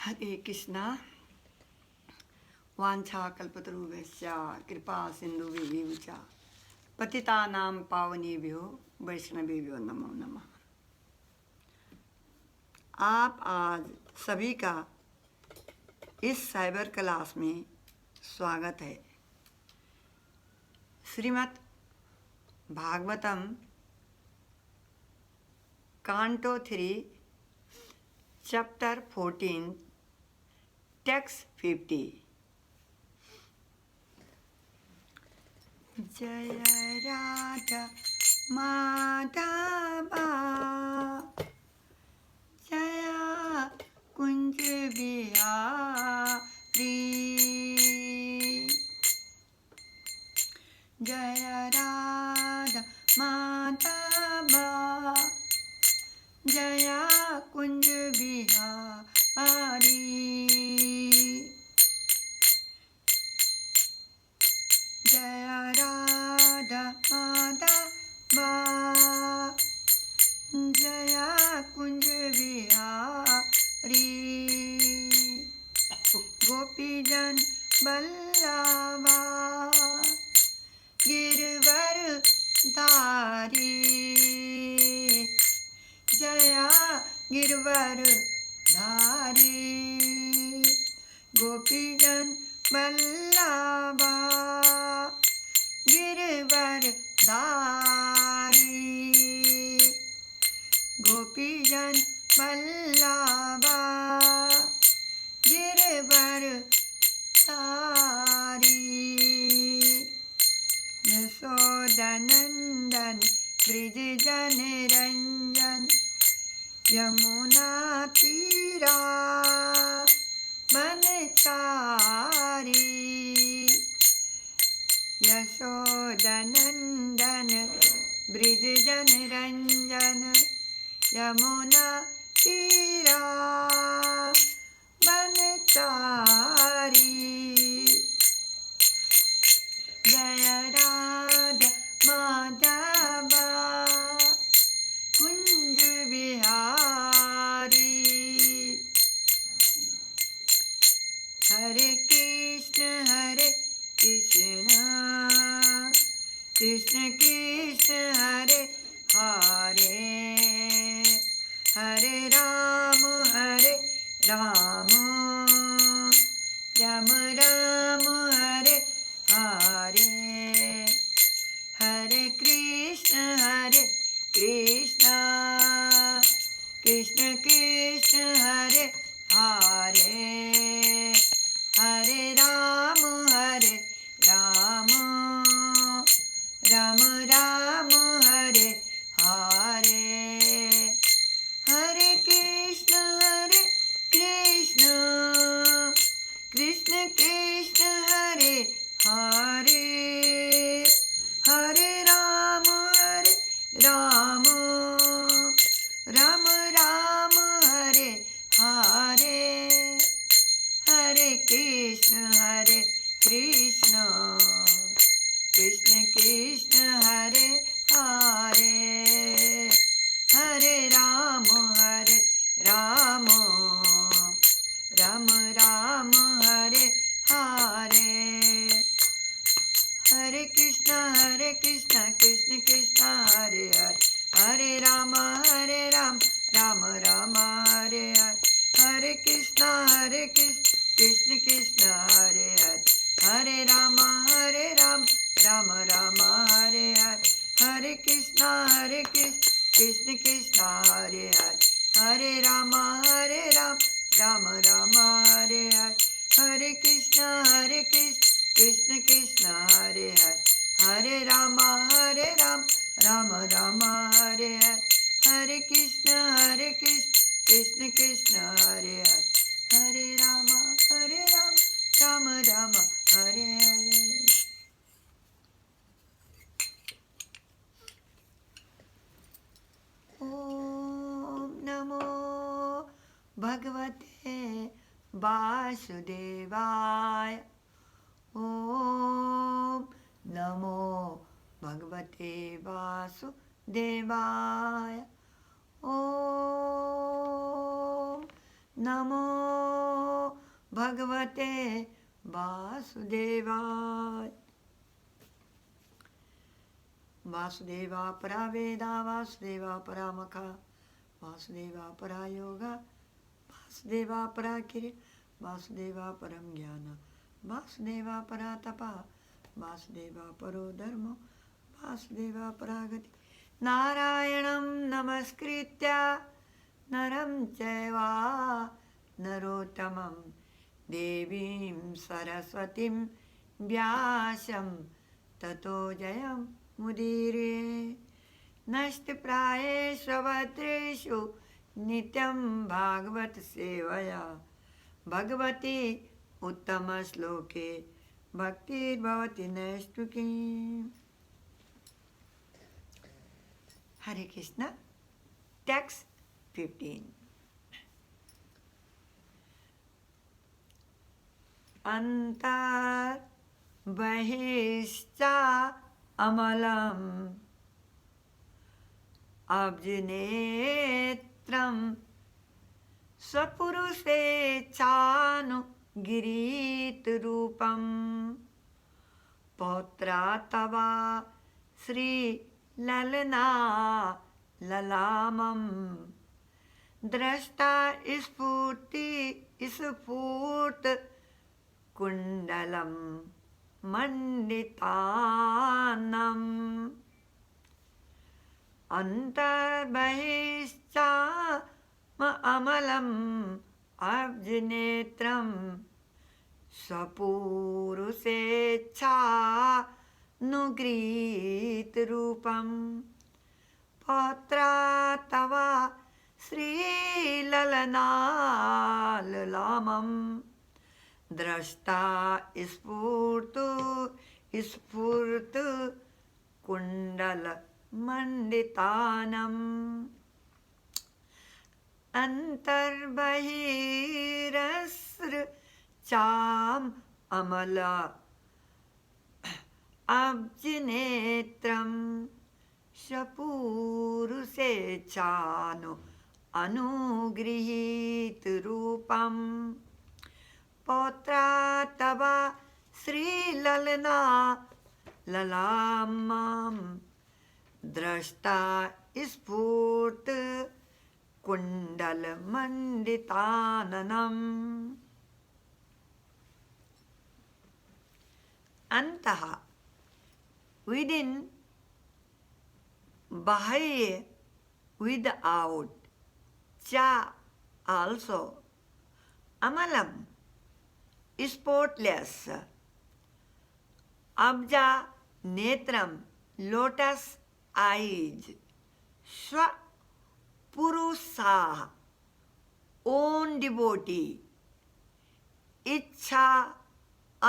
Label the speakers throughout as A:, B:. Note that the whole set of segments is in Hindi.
A: हरे कृष्णा वाञ्छाकल्पतरुभ्यश्च कृपा सिन्धुभ्येव च पतितानां पावनेभ्यो वैष्णवेभ्यो नमो नमः। आप आज सभी का इस साइबर क्लास में स्वागत है। श्रीमद् भागवतम कांटो 3 चैप्टर 14 टेक्स्ट 50। जय राधा माधवा जय कुंज बिहारी जय राधा माधवा जय कुंज बिहारी जय राधा माधवा जय कुंज बिहारी गोपीजन बल्लभा गिरवर धारी जय गिरवर धारी गोपीजन बल्लभा गिरवर धारी गोपीजन बल्लभा गिरवर धारी यशोदनंदन ब्रिज जन रंजन यमुना तीरा बनचारी यशोदनंदन ब्रिज जन रंजन यमुना तीरा बनचारी जय राधा माधवा कुंज बिहारी हरे कृष्ण कृष्ण कृष्ण हरे हरे हरे राम राम राम हरे हरे हरे कृष्ण कृष्ण कृष्ण हरे हरे हरे राम राम हरे हरे हरे कृष्ण कृष्ण कृष्ण हरे हरे हरे राम राम हरे हरे हरे कृष्ण कृष्ण कृष्ण हरे हरे हरे राम राम हरे हरे हरे कृष्ण कृष्ण कृष्ण हरे हरे हरे राम राम हरे हरे हरे कृष्ण कृष्ण कृष्ण हरे हरे हरे राम राम हरे हरे हरे कृष्ण कृष्ण कृष्ण हरे हरे हरे राम राम हरे हरे हरे कृष्ण कृष्ण कृष्ण हरे हरे हरे राम राम हरे हरे हरे कृष्ण कृष्ण कृष्ण हरे हरे हरे राम राम हरे हरे। ओम नमो भगवते वासुदेवाय। ओम नमो भगवते वासुदेवाय। ओम नमो भगवते वासुदेवाय। वासुदेवा परा वेदा, वासुदेवा परा मखा, वासुदेवा परा योगा, वासुदेवा परा क्रिया, वासुदेवा परम ज्ञान, वासुदेवा परा तपा, वासुदेवा परो धर्म, वासुदेवा परा गति। नारायणं नमस्कृत्य नरं चैव नरोत्तमं देवीं सरस्वतीं व्यासं ततो जयमुदीरये। नष्टप्रायेषु भद्रेषु नित्यं भागवत सेवया भगवती उत्तमश्लोके भक्तिर्भवति नैष्ठिकी। हरे कृष्ण। टेक्स्ट 15। अंतर बहिश्च अमलम् अब्जनेत्रं स्वपुरुषेच्छानुगृहीतरूपं पौत्रा तवा श्रीललना ललामं दृष्टा स्फूर्त कुण्डलं मण्डितानम् अन्तर्बहिश्चामलम् अब्जनेत्रं स्वपुरुषेच्छानुगृहीतरूपं पौत्रा तव श्रीललनाललामं दृष्टा स्फूर्त कुण्डलमण्डितानम् अन्तर्बहिरस्रचामला अब्जनेत्रं स्वपुरुषेच्छानुगृहीतरूपं पौत्रा तव श्रीललना ललामं दृष्टा स्फूर्त कुण्डलमण्डिताननम्। अन्तः within, bahya without, cha also, amalam spotless, abja netram lotus eyes, swa purusha own devotee, ichha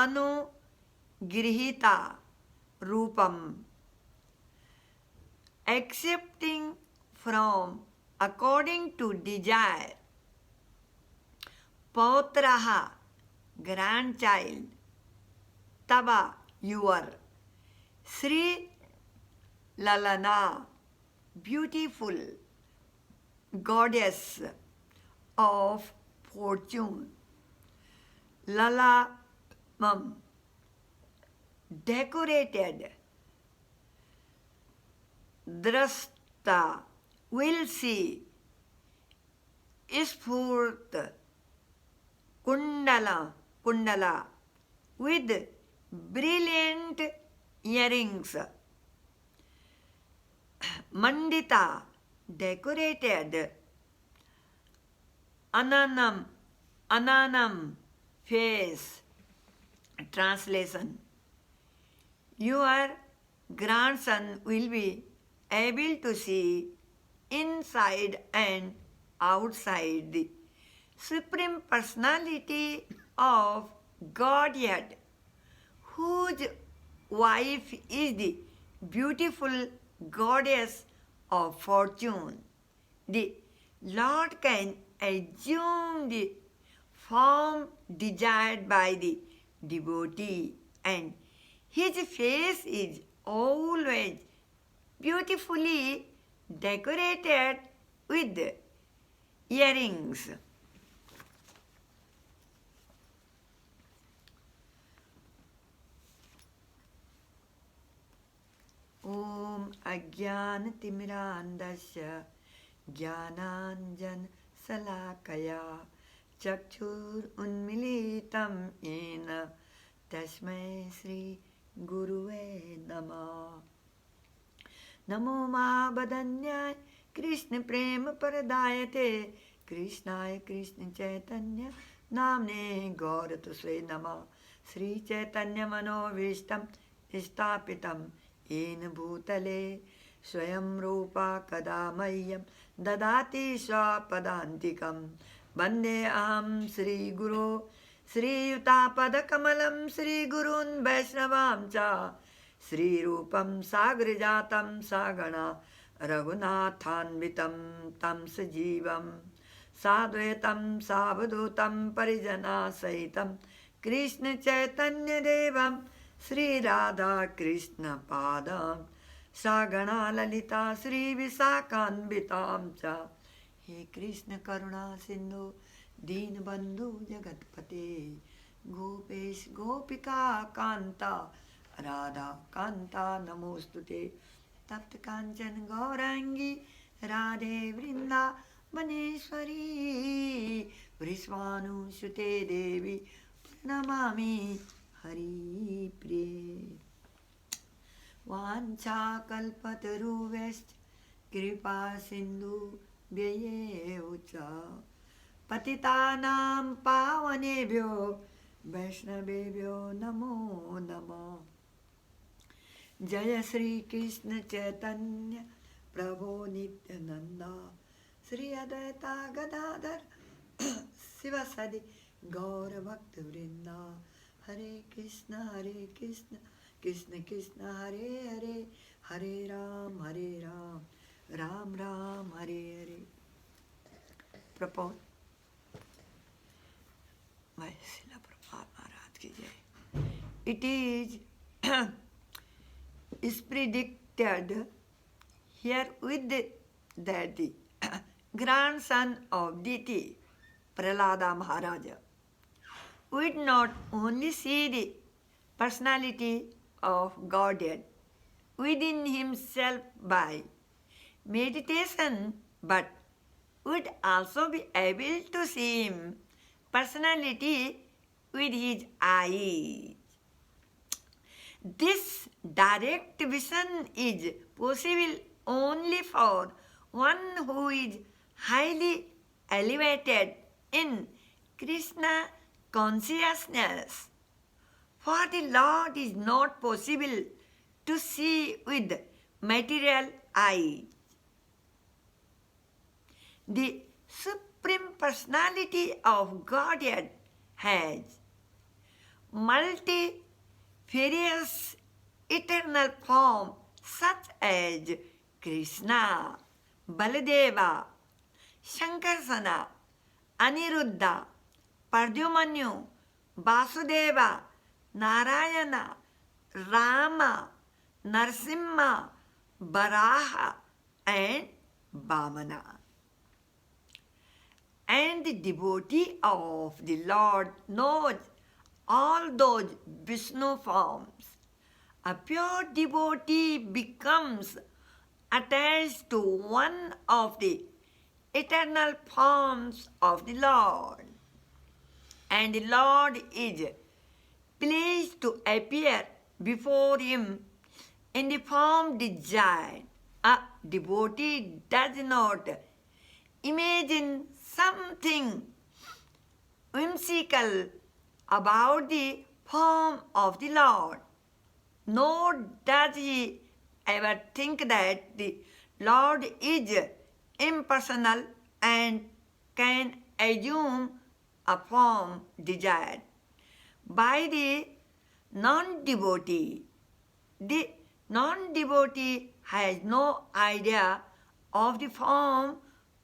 A: anugrihita rupam accepting from according to desire, pautraha grandchild, tava your, Sri Lalana beautiful goddess of fortune, Lalamam decorated, drashta will see, Spurt kundala with brilliant earrings, Mandita decorated, Ananam face. Translation: your grandson will be able to see inside and outside the Supreme Personality of Godhead, whose wife is the beautiful goddess of fortune. The Lord can assume the form desired by the devotee, and his face is always beautifully decorated with earrings. अज्ञानतिमिरान्धस्य ज्ञानाञ्जनशलाकया चक्षुरुन्मीलितं येन तस्मै श्रीगुरुवे नमः। नमो महावदन्याय कृष्णप्रेमप्रदायते कृष्णाय कृष्णचैतन्य नाम्ने गौरतुसे नमः। श्रीचैतन्यमनोभीष्टं स्थापितं येन भूतले स्वयं रूपा कदा मह्यं ददाति स्वपदान्तिकं। वन्देऽहं श्रीगुरो श्रीयुतापदकमलं श्रीगुरून् वैष्णवां च श्रीरूपं सागरजातं सागणा रघुनाथान्वितं तं सजीवं साद्वैतं सावधूतं परिजनसहितं कृष्णचैतन्यदेवं श्रीराधाकृष्णपादां सागणा ललिता श्रीविशाखान्वितां च। हे कृष्ण करुणा सिन्धु दीनबन्धु जगत्पते गोपेश गोपिका कान्ता राधा कान्ता नमोस्तुते। तप्त कांचन गौरांगी राधे वृंदावनेश्वरी वृषभानुसुते देवी प्रणमामि हरिप्रिये। वाञ्छाकल्पतरुभ्यश्च कृपा सिन्धुभ्येव च पतितानां पावनेभ्यो वैष्णवेभ्यो नमो नमः। जय श्री कृष्ण चैतन्य प्रभो नित्यानंद श्री अद्वैता गदाधर शिवसदि गौर भक्त वृंदा। हरे कृष्ण कृष्ण कृष्ण हरे हरे हरे राम राम राम हरे हरे। प्रपोज मैं शिला प्रभुपाद महाराज की जय। It is is predicted here with that the grandson of Diti, Prahlada Maharaja, would not only see the personality of Godhead within himself by meditation, but would also be able to see him personality with his eyes. This direct vision is possible only for one who is highly elevated in Krishna consciousness. For the Lord is not possible to see with material eyes. The Supreme Personality of Godhead has multifarious eternal form such as Krishna, Baladeva, Shankarsana, Aniruddha, Pardyumanyu, Vasudeva, Narayana, Rama, Narsimha, Varaha and Vamana. And the devotee of the Lord knows all those Vishnu forms. A pure devotee becomes attached to one of the eternal forms of the Lord, and the Lord is pleased to appear before him in the form desired. A devotee does not imagine something whimsical about the form of the Lord, nor does he ever think that the Lord is impersonal and can assume a form desired by the non-devotee. The non-devotee has no idea of the form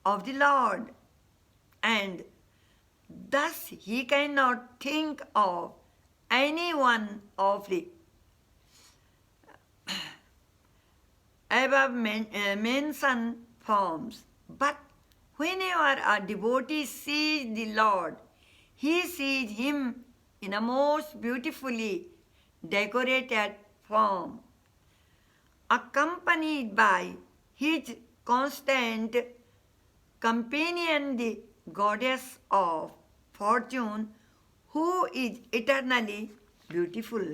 A: of the Lord, and thus he cannot think of any one of the above mentioned forms. But whenever a devotee sees the Lord, he sees him in a most beautifully decorated form. accompanied by his constant companion, the goddess of fortune, who is eternally beautiful.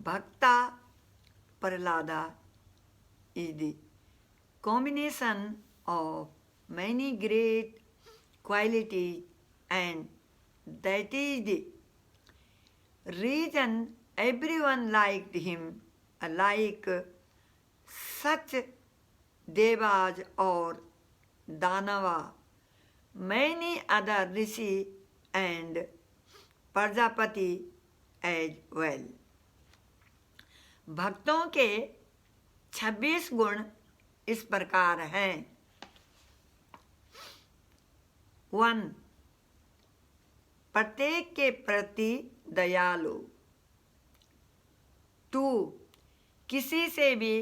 A: Bhakta Prahlada is the combination of many great qualities, and that is the reason everyone liked him, like such devas or danava, many other rishi and Prajapati as well. भक्तों के 26 गुण इस प्रकार हैं. 1. प्रत्येक के प्रति दयालु. 2. किसी से भी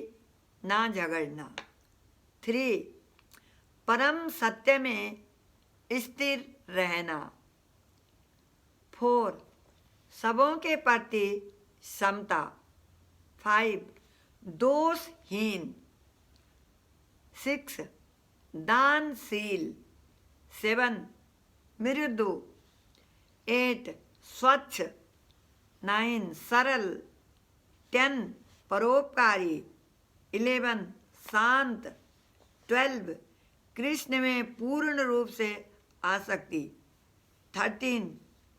A: ना झगड़ना. 3. परम सत्य में स्थिर रहना. 4. सबों के प्रति समता. 5. दोषहीन. 6. दानशील. 7. मृदु. 8. स्वच्छ. 9. सरल. 10. परोपकारी. 11. शांत. 12. कृष्ण में पूर्ण रूप से आसक्ति. 13.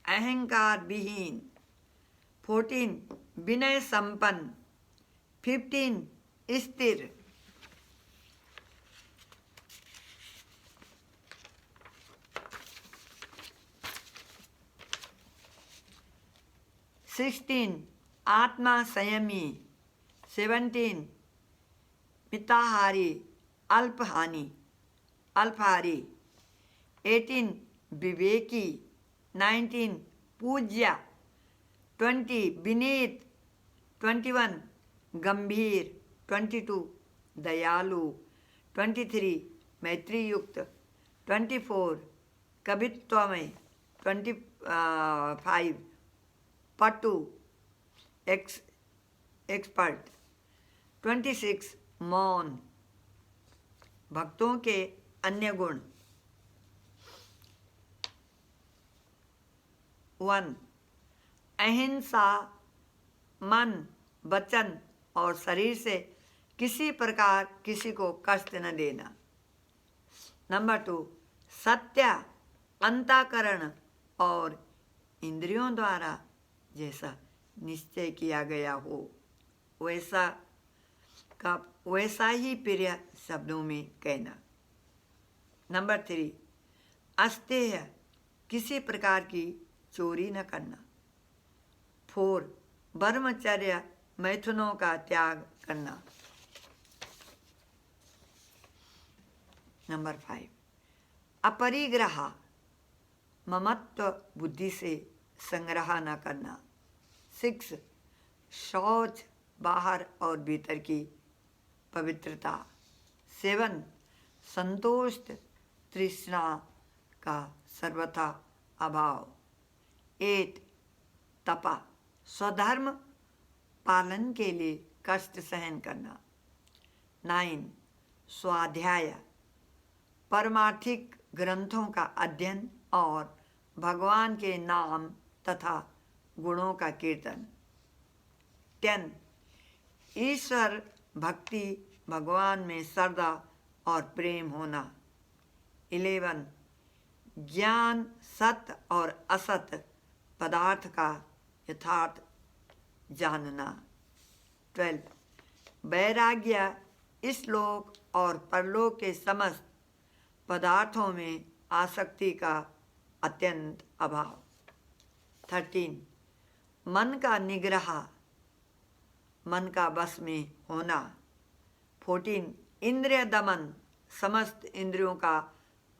A: अहंकार विहीन. 14. विनय संपन्न. 15. स्थिर. 16. आत्मा संयमी. 17. मिताहारी अल्पहारी. 18. विवेकी. 19. पूज्य. 20. विनीत. 21. गंभीर. 22. दयालु. 23. मैत्री युक्त. 24. कवित्वमय. 25. पटु एक्सपर्ट. 26. मौन. भक्तों के अन्य गुण. 1. अहिंसा. मन, वचन और शरीर से किसी प्रकार किसी को कष्ट न देना. नंबर 2. सत्य. अंतःकरण और इंद्रियों द्वारा जैसा निश्चय किया गया हो वैसा ही प्रिय शब्दों में कहना. नंबर 3. अस्तेय. किसी प्रकार की चोरी न करना. 4. ब्रह्मचर्य मैथुनों का त्याग करना. नंबर 5. अपरिग्रह. ममत्व बुद्धि से संग्रह न करना. 6. शौच. बाहर और भीतर की पवित्रता. 7. संतोष. तृष्णा का सर्वथा अभाव. 8. तपा. स्वधर्म पालन के लिए कष्ट सहन करना. 9. स्वाध्याय. परमार्थिक ग्रंथों का अध्ययन और भगवान के नाम तथा गुणों का कीर्तन. 10. ईश्वर भक्ति. भगवान में श्रद्धा और प्रेम होना. 11. ज्ञान. सत्य और असत्य पदार्थ का यथार्थ जानना. 12. वैराग्य. इस लोक और परलोक के समस्त पदार्थों में आसक्ति का अत्यंत अभाव. 13. मन का निग्रह. मन का बस में होना. 14. इंद्रिय दमन. समस्त इंद्रियों का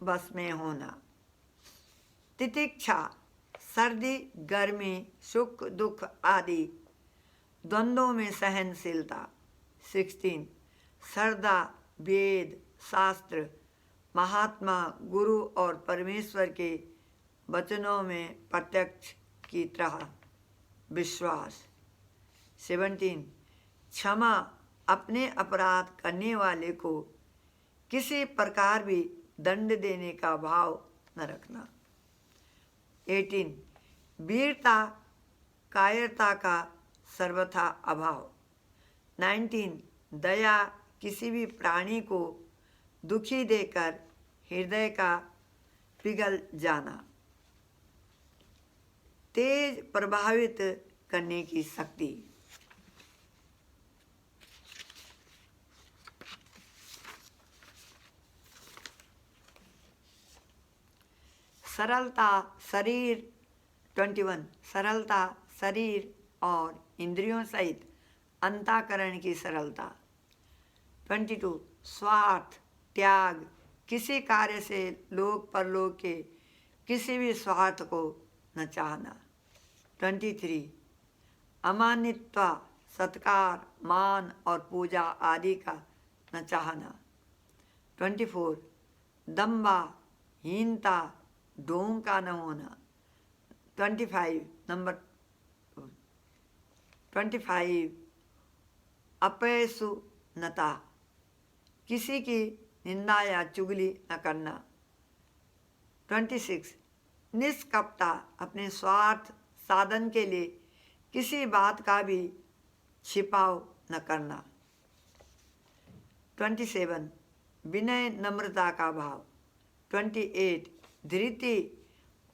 A: बस में होना. तितिक्षा. सर्दी गर्मी सुख दुख आदि द्वंद्वों में सहनशीलता। 16 श्रद्धा वेद शास्त्र महात्मा गुरु और परमेश्वर के वचनों में प्रत्यक्ष की तरह विश्वास। 17 क्षमा अपने अपराध करने वाले को किसी प्रकार भी दंड देने का भाव न रखना। 18 वीरता कायरता का सर्वथा अभाव। 19 दया किसी भी प्राणी को दुखी देकर हृदय का पिघल जाना। तेज प्रभावित करने की शक्ति। सरलता शरीर 21 सरलता शरीर और इंद्रियों सहित अंतःकरण की सरलता। 22 स्वार्थ त्याग किसी कार्य से लोक परलोक के किसी भी स्वार्थ को न चाहना। 23 अमानित्व सत्कार मान और पूजा आदि का न चाहना। 24 दंभा हीनता ढोंग का न होना। 25 नंबर 25 अपैसुनता किसी की निंदा या चुगली न करना। 26 निष्कपटा अपने स्वार्थ साधन के लिए किसी बात का भी छिपाव न करना। 27 विनय नम्रता का भाव। 28 धृति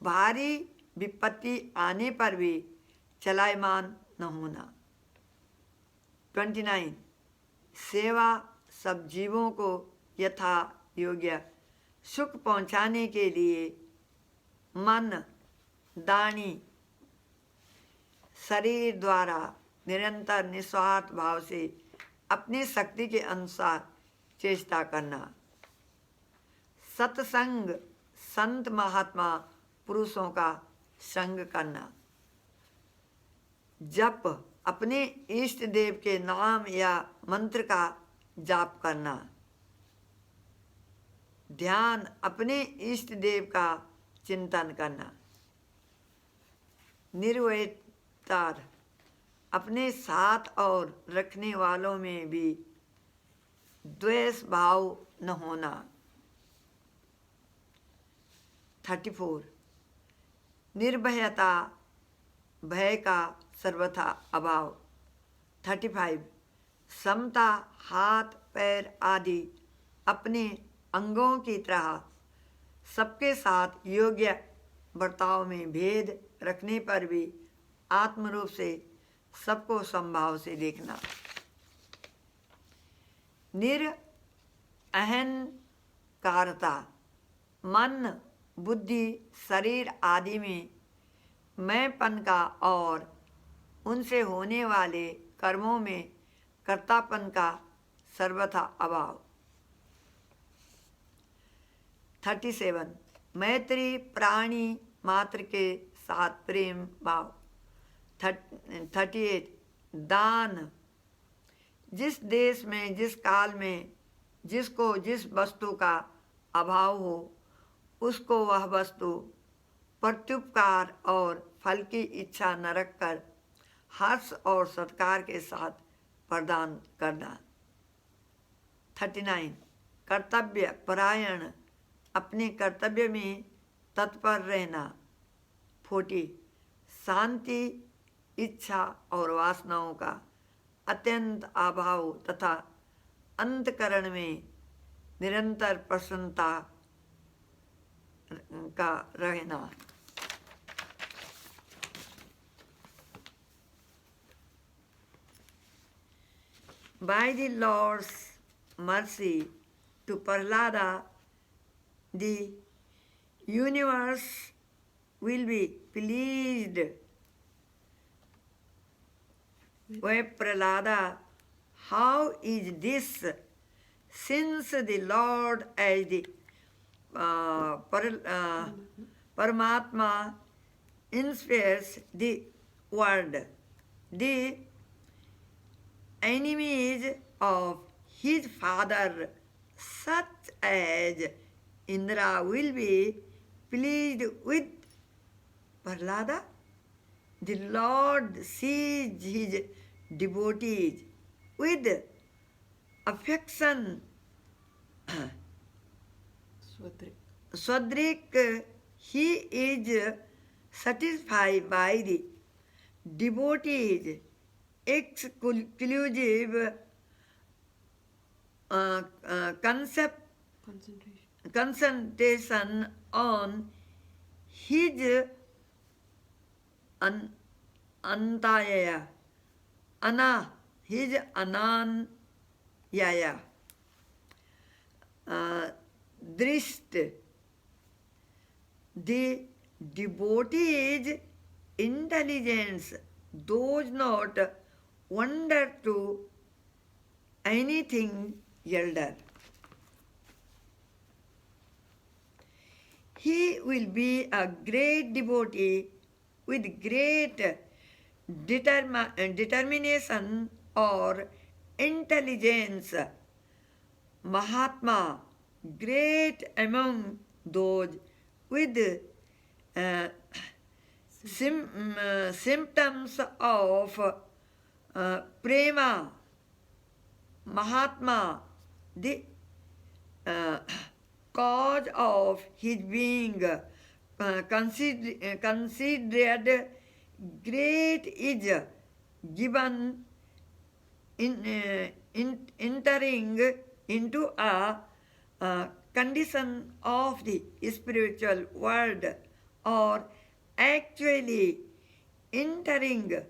A: भारी विपत्ति आने पर भी चलायमान न होना। 29 सेवा सब जीवों को यथा योग्य सुख पहुँचाने के लिए मन दानी शरीर द्वारा निरंतर निस्वार्थ भाव से अपनी शक्ति के अनुसार चेष्टा करना। सत्संग संत महात्मा पुरुषों का संग करना। जप अपने इष्ट देव के नाम या मंत्र का जाप करना। ध्यान अपने इष्ट देव का चिंतन करना। निर्वैरता अपने साथ और रखने वालों में भी द्वेष भाव न होना। 34 निर्भयता भय का सर्वथा अभाव। 35 समता हाथ पैर आदि अपने अंगों की तरह सबके साथ योग्य बर्ताव में भेद रखने पर भी आत्मरूप से सबको समभाव से देखना। निरअहंकारता मन बुद्धि शरीर आदि में मैंपन का और उनसे होने वाले कर्मों में कर्तापन का सर्वथा अभाव। 37 मैत्री प्राणी मात्र के साथ प्रेम भाव। 38 दान जिस देश में जिस काल में जिसको जिस वस्तु का अभाव हो उसको वह वस्तु प्रत्युपकार और फल की इच्छा न रखकर हर्ष और सत्कार के साथ प्रदान करना। 39 कर्तव्य परायण अपने कर्तव्य में तत्पर रहना। 40 शांति इच्छा और वासनाओं का अत्यंत अभाव तथा अंतकरण में निरंतर प्रसन्नता का रहना। By the Lord's mercy to Prahlada, the universe will be pleased. Why Prahlada, how is this? Since the Lord as the Paramatma inspires the world. The enemies of his father, such as Indra, will be pleased with Prahlada. The Lord sees his devotees with affection. Swadrik, he is satisfied by the devotees' exclusive concentration on his antaya, his ananyaya. Drist, the devotee's intelligence does not wander to anything elder. He will be a great devotee with great determination or intelligence. Mahatma, great among those with symptoms of prema. Mahatma, the cause of his being considered great is given in entering into a condition of the spiritual world, or actually entering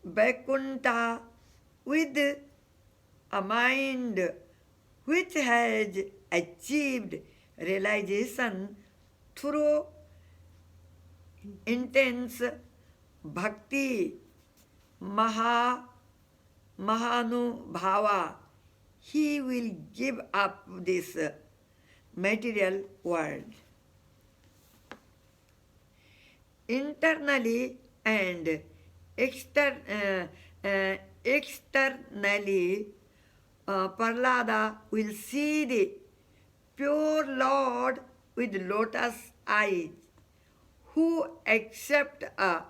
A: Vaikuntha with a mind which has achieved realization through intense bhakti, mahanubhava. He will give up this material world. Internally and externally, Prahlada will see the pure Lord with lotus eyes, who accept a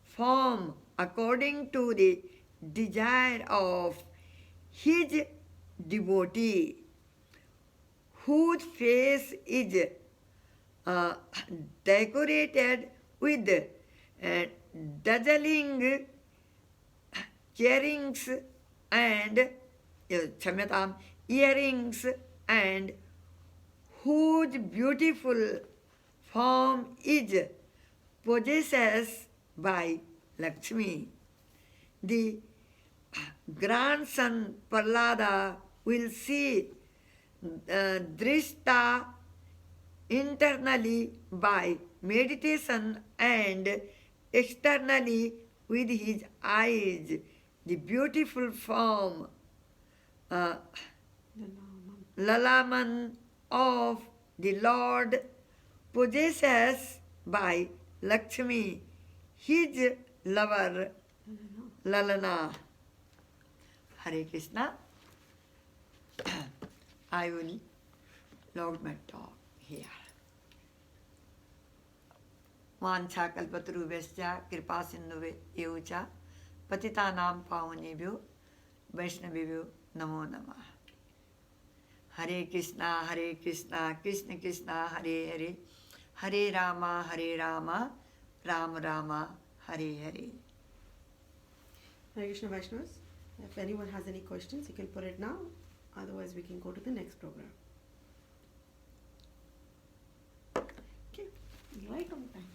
A: form according to the desire of his devotee, whose face is decorated with dazzling earrings and whose beautiful form is possessed by Lakshmi. The grandson Prahlada will see Drishta internally by meditation and externally with his eyes the beautiful form Lalaman of the Lord possessed by Lakshmi, his lover Lalana. Hare Krishna. I will log my talk here. वाञ्छा कल्पतरुभ्यश्च कृपा सिन्धुभ्येव च पतितानां पावनेभ्यो वैष्णवेभ्यो नमो नमः. हरे कृष्णा कृष्ण कृष्णा हरे हरे, हरे Ram Ram Ram Hare Hare.
B: Hare Krishna Vaishnavas. If anyone has any questions, you can put it now. Otherwise, we can go to the next program. Okay, right on time.